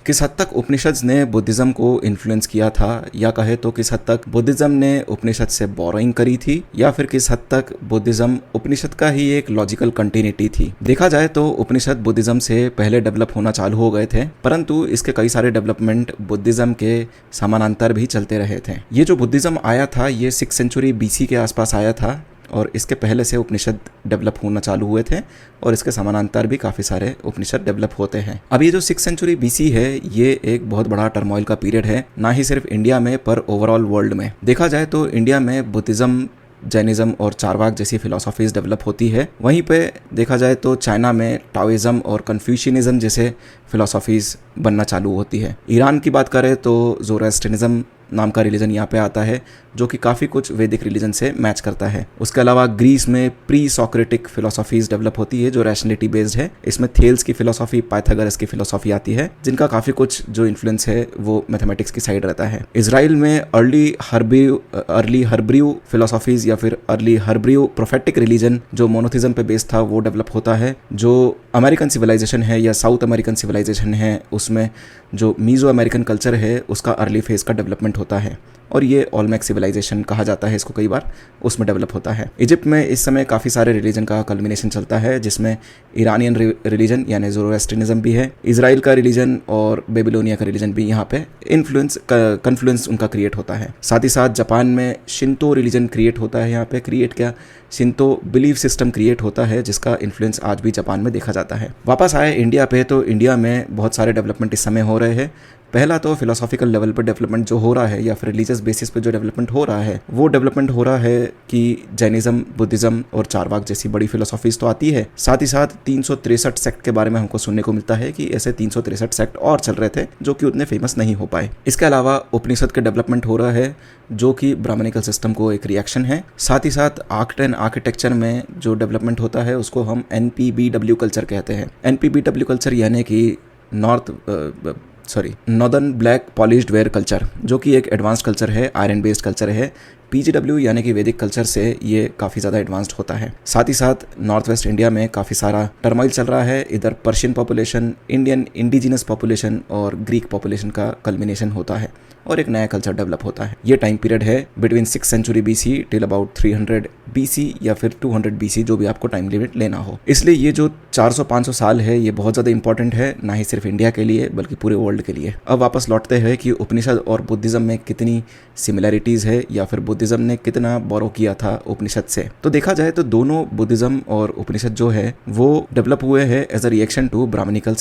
किस हद तक उपनिषद ने बुद्धिज्म को इन्फ्लुएंस किया था, या कहे तो किस हद तक बुद्धिज्म ने उपनिषद से बोरोइंग करी थी, या फिर किस हद तक बुद्धिज्म उपनिषद का ही एक लॉजिकल कंटिन्यूटी थी। देखा जाए तो उपनिषद बुद्धिज्म से पहले डेवलप होना चालू हो गए थे, परंतु इसके कई सारे डेवलपमेंट बुद्धिज्म के समानांतर भी चलते रहे थे। ये जो बुद्धिज्म आया था ये 6th सेंचुरी BC के आसपास आया था, और इसके पहले से उपनिषद डेवलप होना चालू हुए थे, और इसके समानांतर भी काफ़ी सारे उपनिषद डेवलप होते हैं। अब ये जो 6th सेंचुरी BC है ये एक बहुत बड़ा टर्मोइल का पीरियड है, ना ही सिर्फ इंडिया में पर ओवरऑल वर्ल्ड में। देखा जाए तो इंडिया में बुद्धिज्म, जैनिज्म और चारवाक जैसी फिलोसॉफीज डेवलप होती है। वहीं पे देखा जाए तो चाइना में टाओइज्म और कन्फ्यूशियनिज्म जैसे फिलोसॉफीज बनना चालू होती है। ईरान की बात करें तो ज़ोरास्ट्रियनिज्म नाम का रिलीजन यहाँ पे आता है, जो कि काफ़ी कुछ वैदिक रिलीजन से मैच करता है। उसके अलावा ग्रीस में प्री सोक्रेटिक फिलोसॉफीज डेवलप होती है जो रैशनलिटी बेस्ड है। इसमें थेल्स की फिलोसॉफी, पाइथागोरस की फिलोसॉफी आती है, जिनका काफ़ी कुछ जो इन्फ्लुएंस है वो मैथमेटिक्स की साइड रहता है। इसराइल में अर्ली हर्ब्रियू फिलोसॉफीज या फिर अर्ली हर्ब्रियू प्रोफेटिक रिलीजन जो मोनोथिज्म पे बेस्ड था वो डेवलप होता है। जो अमेरिकन सिविलाइजेशन है या साउथ अमेरिकन सिविलाइजेशन है उसमें जो मीजो अमेरिकन कल्चर है उसका अर्ली फेज का डेवलपमेंट होता है, और ये ओलमेक सिविलाइजेशन कहा जाता है इसको कई बार, उसमें डेवलप होता है। इजिप्ट में इस समय काफ़ी सारे रिलीजन का कल्मिनेशन चलता है, जिसमें ईरानियन रिलीजन यानी ज़ोरोएस्ट्रियनिज्म भी है, इजराइल का रिलीजन और बेबीलोनिया का रिलीजन भी यहाँ पे कन्फ्लुएंस उनका क्रिएट होता है। साथ ही साथ जापान में शिंतो रिलीजन क्रिएट होता है। यहाँ पे क्रिएट क्या, शिंतो बिलीफ सिस्टम क्रिएट होता है जिसका इन्फ्लुएंस आज भी जापान में देखा जाता है। वापस आए इंडिया पे तो इंडिया में बहुत सारे डेवलपमेंट इस समय हो रहे हैं। पहला तो फिलोसॉफिकल लेवल पर डेवलपमेंट जो हो रहा है या फिर रिलीजियस बेसिस पे जो डेवलपमेंट हो रहा है वो डेवलपमेंट हो रहा है कि जैनिज्म, बुद्धिज्म और चारवाक जैसी बड़ी फिलोसॉफीज तो आती है, साथ ही साथ 363 सेक्ट के बारे में हमको सुनने को मिलता है कि ऐसे 363 सेक्ट और चल रहे थे जो कि उतने फेमस नहीं हो पाए। इसके अलावा उपनिषद के डेवलपमेंट हो रहा है जो कि ब्राह्मणिकल सिस्टम को एक रिएक्शन है। साथ ही साथ आर्ट एंड आर्किटेक्चर में जो डेवलपमेंट होता है उसको हम NPBW कल्चर कहते हैं। NPBW कल्चर यानी कि northern black polished where culture, जो कि एक एडवांस्ड कल्चर है, आयरन बेस्ड कल्चर है। PGW यानी कि वैदिक कल्चर से ये काफ़ी ज़्यादा एडवांस्ड होता है। साथ ही साथ नॉर्थ वेस्ट इंडिया में काफ़ी सारा टर्मोइल चल रहा है। इधर Persian population, Indian indigenous population और ग्रीक पॉपुलेशन का कल्मिनेशन होता है और एक नया कल्चर डेवलप होता है। ये टाइम पीरियड है between 6th century BC till about 300 BC या फिर 200 BC, जो भी आपको टाइम लिमिट लेना हो। इसलिए ये जो 400-500 साल है ये बहुत ज़्यादा इंपॉर्टेंट है, ना ही सिर्फ इंडिया के लिए बल्कि पूरे वर्ल्ड के लिए। अब वापस लौटते हैं कि उपनिषद और बुद्धिज्म में कितनी सिमिलैरिटीज़ है या फिर बुद्धिज्म ने कितना बोरो किया था उपनिषद से। तो देखा जाए तो दोनों बुद्धिज्म और उपनिषद जो है वो डेवलप हुए हैं as a reaction to Brahmanical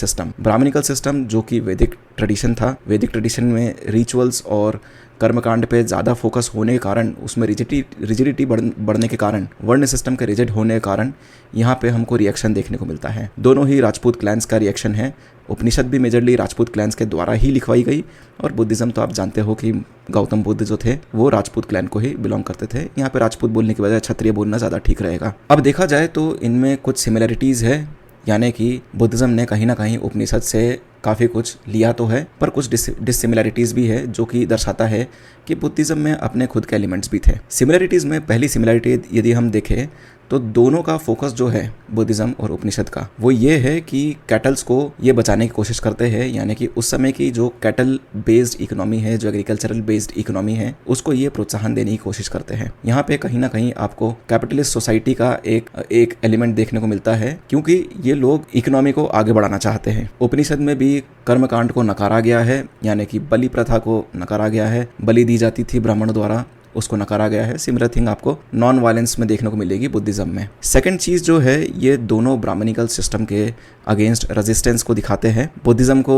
system जो कि वैदिक ट्रेडिशन था। वैदिक ट्रेडिशन में रिचुअल्स और कर्मकांड पे ज़्यादा फोकस होने के कारण, उसमें रिजिडिटी बढ़ने के कारण, वर्ण सिस्टम के रिजिड होने के कारण यहाँ पे हमको रिएक्शन देखने को मिलता है। दोनों ही राजपूत क्लैंस का रिएक्शन है। उपनिषद भी मेजरली राजपूत क्लैंस के द्वारा ही लिखवाई गई, और बुद्धिज्म तो आप जानते हो कि गौतम बुद्ध जो थे वो राजपूत क्लैन को ही बिलोंग करते थे। यहाँ पे राजपूत बोलने की बजाय क्षत्रिय बोलना ज़्यादा ठीक रहेगा। अब देखा जाए तो इनमें कुछ सिमिलरिटीज़ है, यानी कि बुद्धिज्म ने कहीं ना कहीं उपनिषद से काफ़ी कुछ लिया तो है, पर कुछ डिसिमिलरिटीज़ भी है जो कि दर्शाता है कि बुद्धिज्म में अपने खुद के एलिमेंट्स भी थे। सिमिलरिटीज़ में पहली सिमिलरिटी यदि हम देखें तो दोनों का फोकस जो है बुद्धिज्म और उपनिषद का वो ये है कि कैटल्स को ये बचाने की कोशिश करते हैं, यानी कि उस समय की जो कैटल बेस्ड इकोनॉमी है, जो एग्रीकल्चरल बेस्ड इकोनॉमी है, उसको ये प्रोत्साहन देने की कोशिश करते हैं। यहाँ पे कहीं ना कहीं आपको कैपिटलिस्ट सोसाइटी का एक एलिमेंट देखने को मिलता है, क्योंकि ये लोग इकोनॉमी को आगे बढ़ाना चाहते हैं। उपनिषद में भी कर्मकांड को नकारा गया है, यानी कि बलि प्रथा को नकारा गया है। बलि दी जाती थी ब्राह्मणों द्वारा, उसको नकारा गया है। सिमिलर थिंग आपको नॉन वायलेंस में देखने को मिलेगी बुद्धिज्म में। सेकंड चीज़ जो है, ये दोनों ब्राह्मणिकल सिस्टम के अगेंस्ट रेजिस्टेंस को दिखाते हैं। बुद्धिज्म को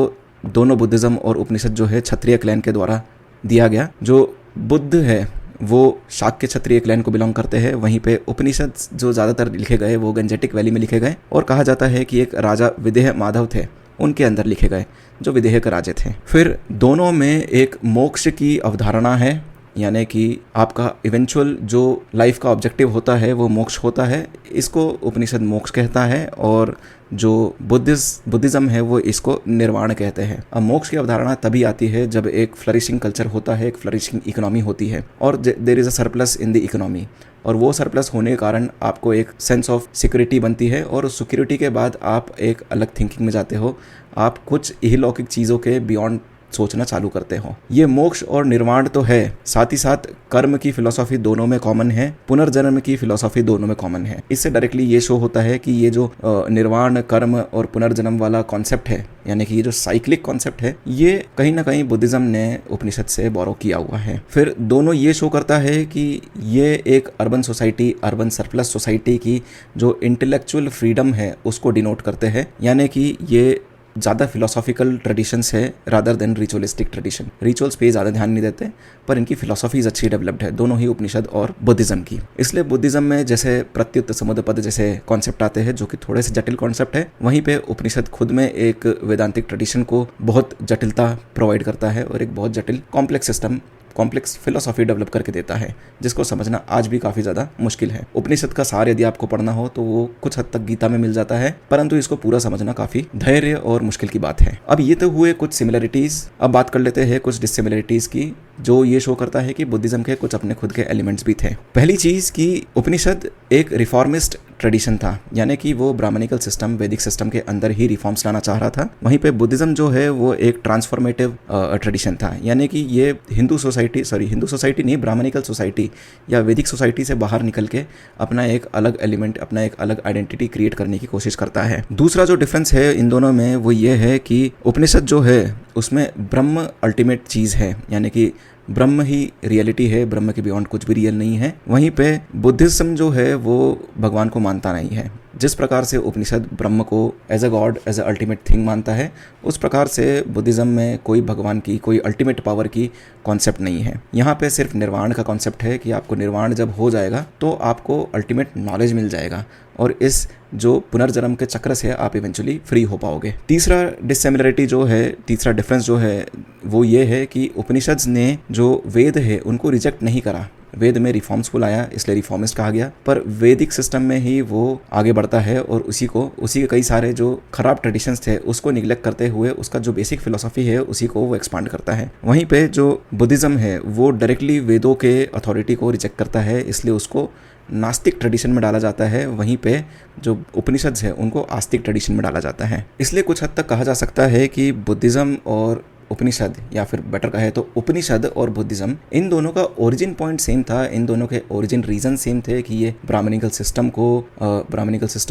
दोनों बुद्धिज्म और उपनिषद जो है क्षत्रिय क्लैन के द्वारा दिया गया। जो बुद्ध है वो शाक्य क्षत्रिय क्लैन को बिलोंग करते हैं, वहीं पे उपनिषद जो ज़्यादातर लिखे गए वो गंजेटिक वैली में लिखे गए, और कहा जाता है कि एक राजा विदेह माधव थे उनके अंदर लिखे गए जो विदेह के राजे थे। फिर दोनों में एक मोक्ष की अवधारणा है, यानी कि आपका इवेंचुअल जो लाइफ का ऑब्जेक्टिव होता है वो मोक्ष होता है, इसको उपनिषद मोक्ष कहता है, और जो बुद्धिज्म है वो इसको निर्वाण कहते हैं। अब मोक्ष की अवधारणा तभी आती है जब एक फ्लरिशिंग कल्चर होता है, एक फ्लरिशिंग इकोनॉमी होती है, और there is a surplus in the economy, और वो सरप्लस होने के कारण आपको एक सेंस ऑफ सिक्योरिटी बनती है, और उस सिक्योरिटी के बाद आप एक अलग थिंकिंग में जाते हो, आप कुछ इहलौकिक चीज़ों के बियॉन्ड सोचना चालू करते हो। ये मोक्ष और निर्वाण तो है, साथ ही साथ कर्म की फिलॉसफी दोनों में कॉमन है, पुनर्जन्म की फिलॉसफी दोनों में कॉमन है। इससे डायरेक्टली ये शो होता है कि ये जो निर्वाण, कर्म और पुनर्जन्म वाला कॉन्सेप्ट है, यानी कि ये जो साइक्लिक कॉन्सेप्ट है, ये कहीं ना कहीं बुद्धिज्म ने उपनिषद से बोरो किया हुआ है। फिर दोनों ये शो करता है कि ये एक urban society, urban surplus society की जो इंटेलेक्चुअल फ्रीडम है उसको डिनोट करते हैं, यानी कि ये ज़्यादा फिलोसॉफिकल ट्रेडिशंस है rather than ritualistic tradition. Rituals पे ज़्यादा ध्यान नहीं देते, पर इनकी फिलोसॉफीज अच्छी डेवलप्ड है, दोनों ही उपनिषद और बुद्धिज्म की। इसलिए बुद्धिज्म में जैसे प्रत्युत समुद्रपद जैसे कॉन्सेप्ट आते हैं जो कि थोड़े से जटिल कॉन्सेप्ट है, वहीं पे उपनिषद खुद में एक वेदांतिक ट्रेडिशन को बहुत जटिलता प्रोवाइड करता है और एक बहुत जटिल complex system, complex philosophy develop करके देता है, जिसको समझना आज भी काफ़ी ज़्यादा मुश्किल है। उपनिषद का सार यदि आपको पढ़ना हो तो वो कुछ हद तक गीता में मिल जाता है, परंतु इसको पूरा समझना काफ़ी धैर्य और मुश्किल की बात है। अब ये तो हुए कुछ सिमिलरिटीज़, अब बात कर लेते हैं कुछ डिसिमिलरिटीज़ की, जो ये शो करता है कि बुद्धिज्म के कुछ अपने खुद के एलिमेंट्स भी थे। पहली चीज़ कि उपनिषद एक रिफॉर्मिस्ट ट्रेडिशन था, यानी कि वो ब्राह्मणिकल सिस्टम, वैदिक सिस्टम के अंदर ही रिफॉर्म्स लाना चाह रहा था। वहीं पे बुद्धिज्म जो है वो एक ट्रांसफॉर्मेटिव ट्रेडिशन था, यानी कि ये हिंदू सोसाइटी नहीं, ब्राह्मणिकल सोसाइटी या वैदिक सोसाइटी से बाहर निकल के अपना एक अलग एलिमेंट, अपना एक अलग आइडेंटिटी क्रिएट करने की कोशिश करता है। दूसरा जो डिफरेंस है इन दोनों में वो ये है कि उपनिषद जो है उसमें ब्रह्म अल्टीमेट चीज़ है, यानी कि ब्रह्म ही रियलिटी है, ब्रह्म के बियॉन्ड कुछ भी रियल नहीं है। वहीं पे बुद्धिज्म जो है वो भगवान को मानता नहीं है। जिस प्रकार से उपनिषद ब्रह्म को as a god, as a ultimate thing मानता है, उस प्रकार से बुद्धिज्म में कोई भगवान की, कोई अल्टीमेट पावर की कॉन्सेप्ट नहीं है। यहाँ पे सिर्फ निर्वाण का कॉन्सेप्ट है कि आपको निर्वाण जब हो जाएगा तो आपको अल्टीमेट नॉलेज मिल जाएगा, और इस जो पुनर्जन्म के चक्र से आप इवेंचुअली फ्री हो पाओगे। तीसरा डिसिमिलरिटी जो है, तीसरा डिफरेंस जो है वो ये है कि उपनिषद ने जो वेद है उनको रिजेक्ट नहीं करा, वेद में रिफॉर्म्स को लाया, इसलिए रिफॉर्मिस्ट कहा गया, पर वैदिक सिस्टम में ही वो आगे बढ़ता है और उसी के कई सारे जो खराब ट्रेडिशंस थे उसको निगलेक्ट करते हुए उसका जो बेसिक फिलोसॉफी है उसी को वो एक्सपांड करता है। वहीं पे जो बुद्धिज्म है वो डायरेक्टली वेदों के अथॉरिटी को रिजेक्ट करता है, इसलिए उसको नास्तिक ट्रेडिशन में डाला जाता है। वहीं पे जो उपनिषद है उनको आस्तिक ट्रेडिशन में डाला जाता है। इसलिए कुछ हद तक कहा जा सकता है कि बुद्धिज्म और उपनिषद, या फिर बेटर कहे तो उपनिषद और बुद्धिज्म, इन दोनों का ओरिजिन पॉइंट सेम था, इन दोनों के ओरिजिन रीजन सेम थे कि ये ब्राह्मणिकल सिस्टम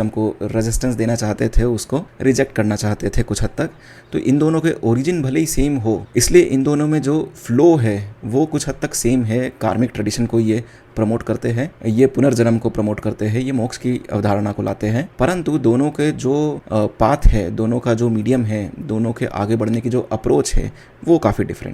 को रेजिस्टेंस देना चाहते थे, उसको रिजेक्ट करना चाहते थे कुछ हद तक। तो इन दोनों के ओरिजिन भले ही सेम हो, इसलिए इन दोनों में जो फ्लो है वो कुछ हद तक सेम है। कार्मिक ट्रेडिशन को ये प्रमोट करते हैं, ये पुनर्जन्म को प्रमोट करते हैं, ये मोक्ष की अवधारणा को लाते हैं, परंतु दोनों के जो पाथ है, दोनों का जो मीडियम है, दोनों के आगे बढ़ने की जो अप्रोच है वो काफ़ी डिफरेंट